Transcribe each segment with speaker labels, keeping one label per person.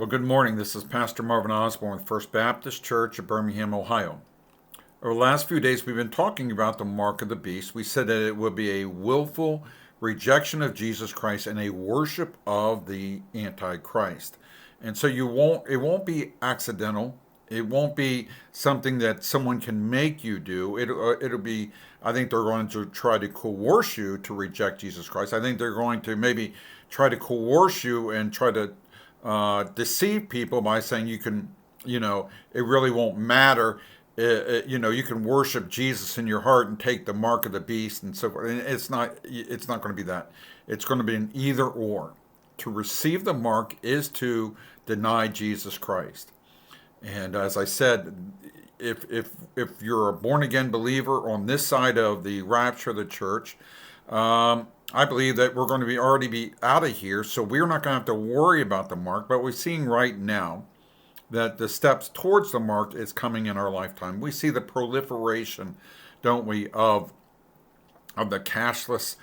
Speaker 1: Well, good morning. This is Pastor Marvin Osborne with First Baptist Church of Birmingham, Ohio. Over the last few days, we've been talking about the mark of the beast. We said that it would be a willful rejection of Jesus Christ and a worship of the Antichrist. And so it won't be accidental. It won't be something that someone can make you do. It'll be, I think they're going to try to coerce you to reject Jesus Christ. I think they're going to maybe try to coerce you and try to deceive people by saying it really won't matter. You can worship Jesus in your heart and take the mark of the beast and so forth. And it's not going to be that. It's going to be an either or. To receive the mark is to deny Jesus Christ. And as I said, if you're a born again believer on this side of the rapture of the church, I believe that we're going to already be out of here, so we're not going to have to worry about the mark. But we're seeing right now that the steps towards the mark is coming in our lifetime. We see the proliferation, don't we, of the cashless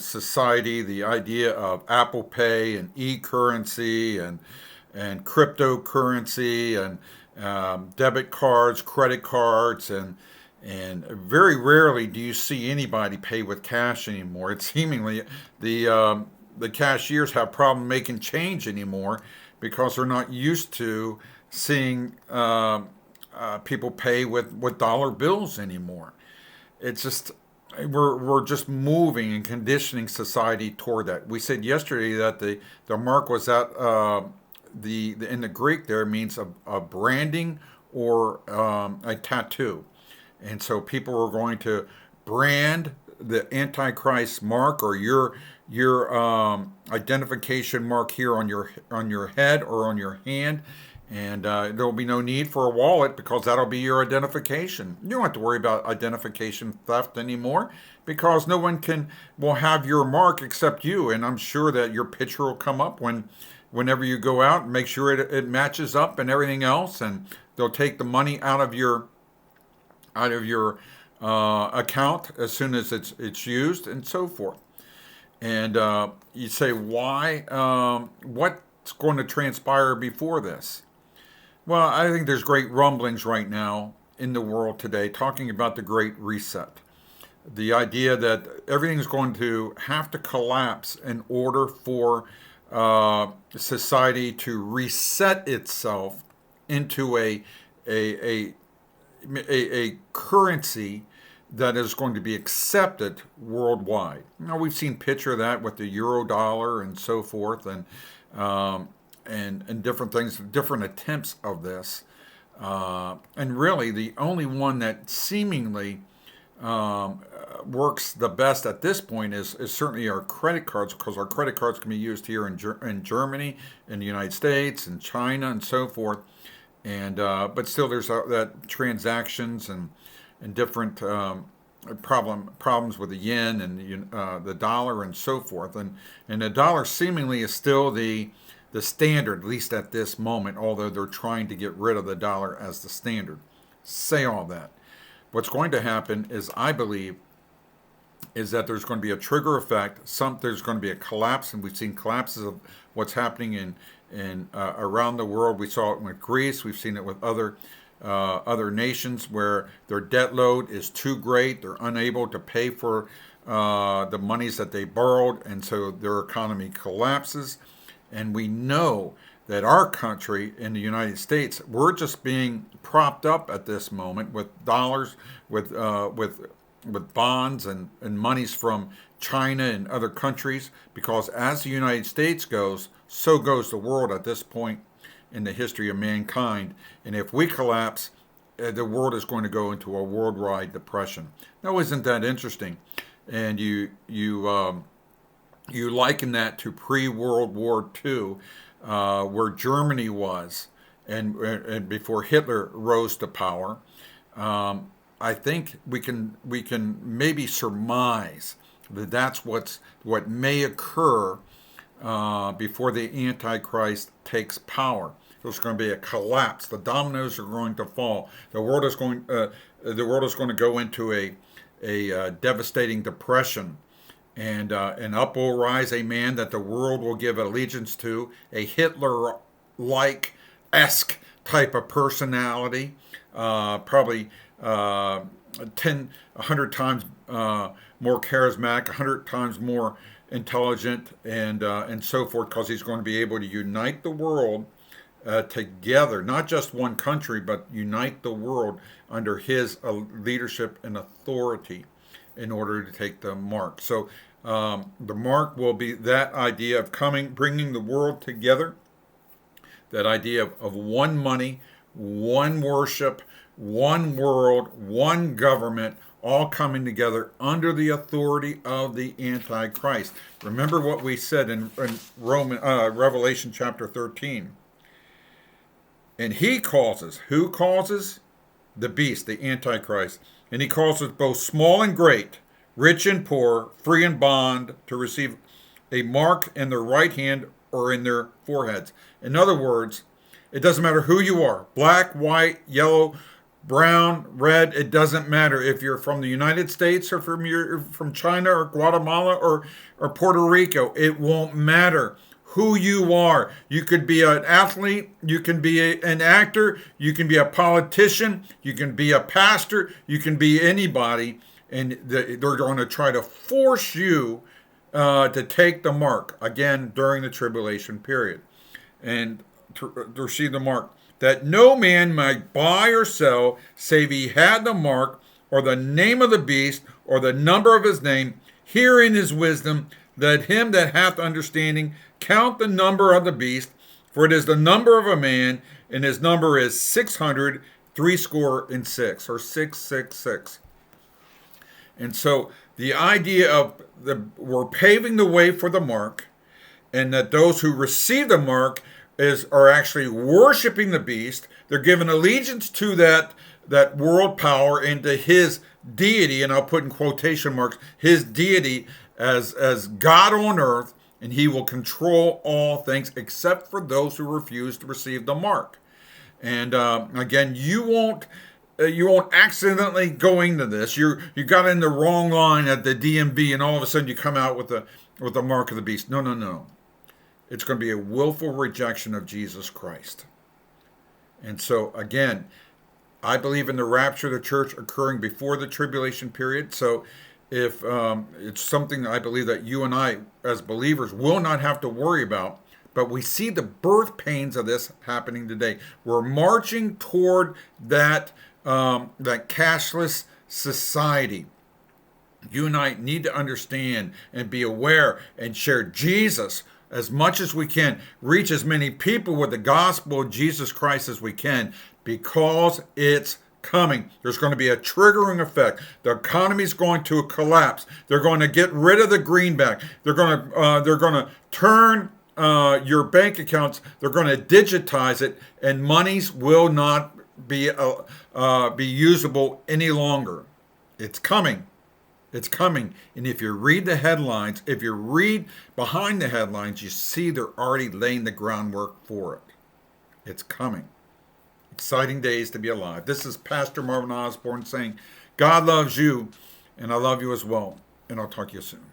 Speaker 1: society, the idea of Apple Pay and e-currency and cryptocurrency and debit cards, credit cards, and very rarely do you see anybody pay with cash anymore. It's seemingly the cashiers have problem making change anymore because they're not used to seeing people pay with dollar bills anymore. It's just we're just moving and conditioning society toward that. We said yesterday that the mark was at in the Greek there means a branding or a tattoo. And so people are going to brand the Antichrist mark or your identification mark here on your head or on your hand, and there will be no need for a wallet because that'll be your identification. You don't have to worry about identification theft anymore because no one will have your mark except you. And I'm sure that your picture will come up whenever you go out and make sure it matches up and everything else, and they'll take the money out of your account as soon as it's used and so forth. And you say, why? What's going to transpire before this? Well, I think there's great rumblings right now in the world today talking about the Great Reset. The idea that everything's going to have to collapse in order for society to reset itself into a currency that is going to be accepted worldwide. Now we've seen picture of that with the euro dollar and so forth, and different things, different attempts of this, and really the only one that seemingly works the best at this point is certainly our credit cards, because our credit cards can be used here in Germany, in the United States, in China, and so forth. And but still, there's that transactions and different problems with the yen and the dollar and so forth. And the dollar seemingly is still the standard, at least at this moment. Although they're trying to get rid of the dollar as the standard. Say all that. What's going to happen is, I believe, is that there's going to be a trigger effect. There's going to be a collapse, and we've seen collapses of what's happening in around the world. We saw it with Greece. We've seen it with other nations where their debt load is too great. They're unable to pay for the monies that they borrowed, and so their economy collapses. And we know that our country in the United States, we're just being propped up at this moment with dollars, with bonds and monies from China and other countries, because as the United States goes, so goes the world at this point in the history of mankind. And if we collapse, the world is going to go into a worldwide depression. Now, isn't that interesting? And you liken that to pre-World War II, where Germany was, and before Hitler rose to power. I think we can maybe surmise that that's what may occur before the Antichrist takes power. There's going to be a collapse. The dominoes are going to fall. The world is going to go into a devastating depression, and up will rise a man that the world will give allegiance to, a Hitler like esque type of personality, probably 100 times more charismatic, 100 times more intelligent, and so forth, because he's going to be able to unite the world together, not just one country, but unite the world under his leadership and authority in order to take the mark. So the mark will be that idea of bringing the world together, that idea of one money, one worship, one world, one government, all coming together under the authority of the Antichrist. Remember what we said in Revelation chapter 13. And he causes, who causes? The beast, the Antichrist. And he causes both small and great, rich and poor, free and bond, to receive a mark in their right hand or in their foreheads. In other words, it doesn't matter who you are, black, white, yellow, brown, red, it doesn't matter if you're from the United States or from China or Guatemala or Puerto Rico. It won't matter who you are. You could be an athlete, you can be an actor, you can be a politician, you can be a pastor, you can be anybody, and they're going to try to force you to take the mark, again, during the tribulation period, and to receive the mark, that no man might buy or sell, save he had the mark, or the name of the beast, or the number of his name. Herein is wisdom. Let him that hath understanding count the number of the beast, for it is the number of a man, and his number is 666, or 666. And so the idea of we're paving the way for the mark, and that those who receive the mark are actually worshiping the beast. They're giving allegiance to that world power and to his deity, and I'll put in quotation marks, his deity as God on earth, and he will control all things except for those who refuse to receive the mark. And again, you won't accidentally go into this. You got in the wrong line at the DMV, and all of a sudden you come out with the mark of the beast. No. It's going to be a willful rejection of Jesus Christ. And so, again, I believe in the rapture of the church occurring before the tribulation period. So if it's something I believe that you and I, as believers, will not have to worry about, but we see the birth pains of this happening today. We're marching toward that cashless society. You and I need to understand and be aware and share Jesus as much as we can, reach as many people with the gospel of Jesus Christ as we can, because it's coming. There's going to be a triggering effect. The economy is going to collapse. They're going to get rid of the greenback. They're going to turn your bank accounts. They're going to digitize it, and monies will not be usable any longer. It's coming. It's coming. And if you read the headlines, if you read behind the headlines, you see they're already laying the groundwork for it. It's coming. Exciting days to be alive. This is Pastor Marvin Osborne saying, God loves you, and I love you as well. And I'll talk to you soon.